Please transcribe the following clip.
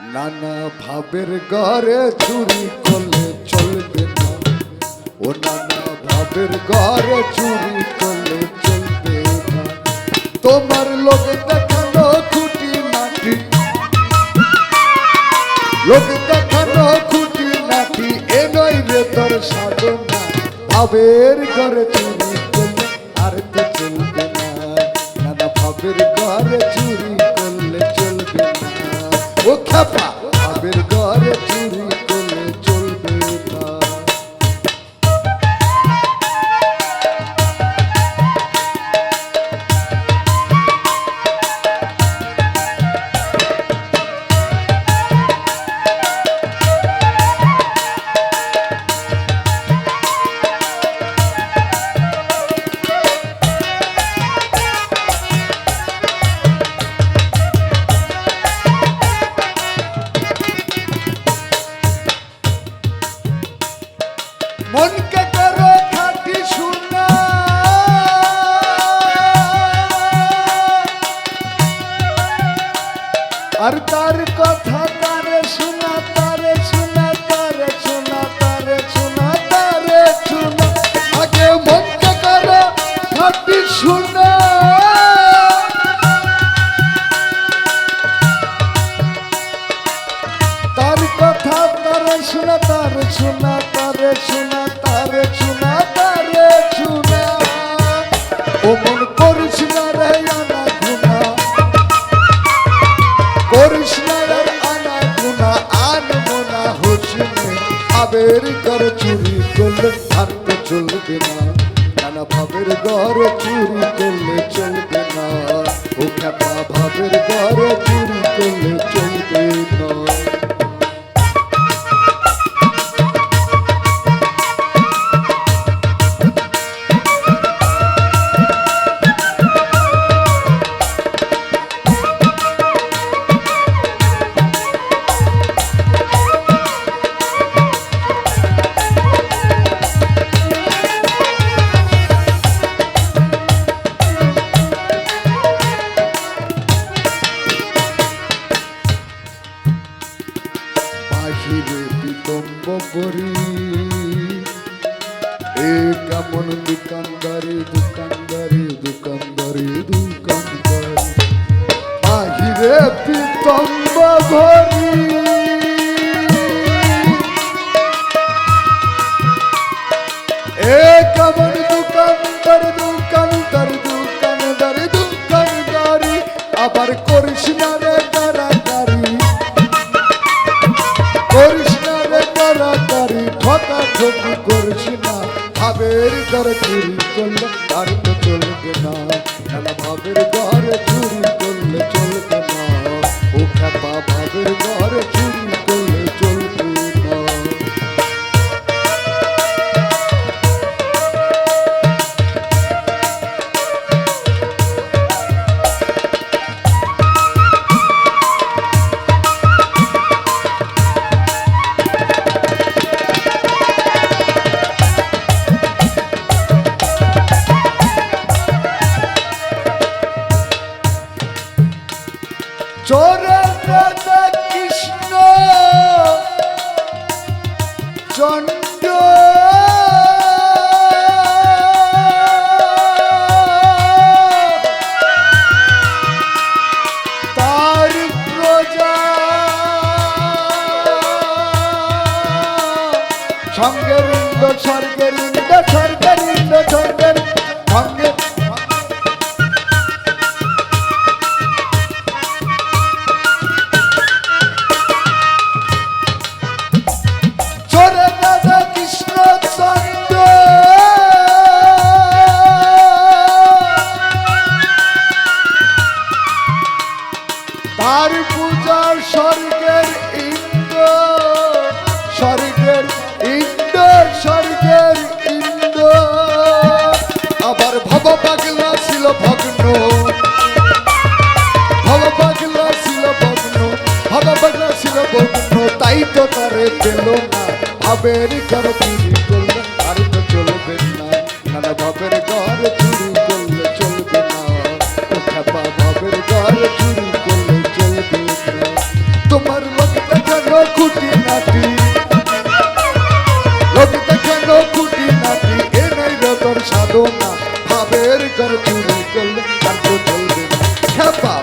নানা ভাবের ঘরে চুরি করলে চলবে না, ও নানা ভাবের ঘরে চুরি করলে চলবে না। তোমার লোক দেখানো খুঁটি নাটি, লোক দেখানো খুঁটি নাটি এ নয় রে তোর সাধনা। ভাবের ঘরে চুরি করলে আর তো চলবে না, নানা ভাবের ঘরে চুরি করলে চলবে না। ও খেপা ভাবের ঘরে চুরি করলে চলবে না। মনকে করো খাঁটি শোনা, আর তার কথা তারে শোনা, তারে শোনা, তারে শোনা, তারে শোনা, তারে শোনা। আগে মনকে করো খাঁটি শোনা, তার কথা তারে শোনা, তারে শোনা, তারে শোনা, তারে শোনা, তারে শোনা। ও মন করিস না রে আনা গুনা, করিস না রে আনা গুনা, আনবো না হোসনে। ভাবের ঘর চুরি করলে আর তো চলবে না, নানা ভাবের ঘর চুরি করলে চলবে না। ও খেপা ভাবের ঘর চুরি করলে চলবে না। বাহিরে বিতম্ব করি এ কেমন দোকানদারি, দোকানদারি, দোকানদারি, দোকানদারি। বাহিরে বিতম্ব ভরি এ কেমন দোকানদারি, দোকানদারি, দোকানদারি, দোকানদারি। আবার করিস না রে কারাকারি, করিস না রে তাড়াতাড়ি, ঠকা ঠকি করিস না। ভাবের ঘরে চুরি করলে আর তো চলবে না, নানা ভাবের ঘরে চুরি করলে চলবে না। ও খেপা ভাবের ঘরে চুরি করলে চলবে না। চোরের রাজা কৃষ্ণ চন্ড, তার প্রজা সঙ্গের ইন্দ্র, স্বর্গের ইন্দ্র, স্বর্গের ইন্দ্র, স্বর্গের সঙ্গে। তার পূজা স্বর্গের ইন্দ্র, স্বর্গের ইন্দ্র, স্বর্গের ইন্দ্র। আবার ভব পাগলা ছিল ভগ্ন, ভব পাগলা ছিল ভগ্ন, ভব পাগলা ছিল ভগ্ন। তাই তো তারে পেল না, ভাবের ঘর চুরি করলে আর তো চলবে না, নানা ভাবের ঘর চুরি করলে চলবে না। ও খেপা ভাবের ঘর চুরি করলে চলবে না। তোমার লোক কেন খুঁটি নাটি লবিতে কেন খুঁটি নাটি এ নাই রে তোর সাধনা ভাবের ঘর চুরি করলে আর তো চলবে না খেপা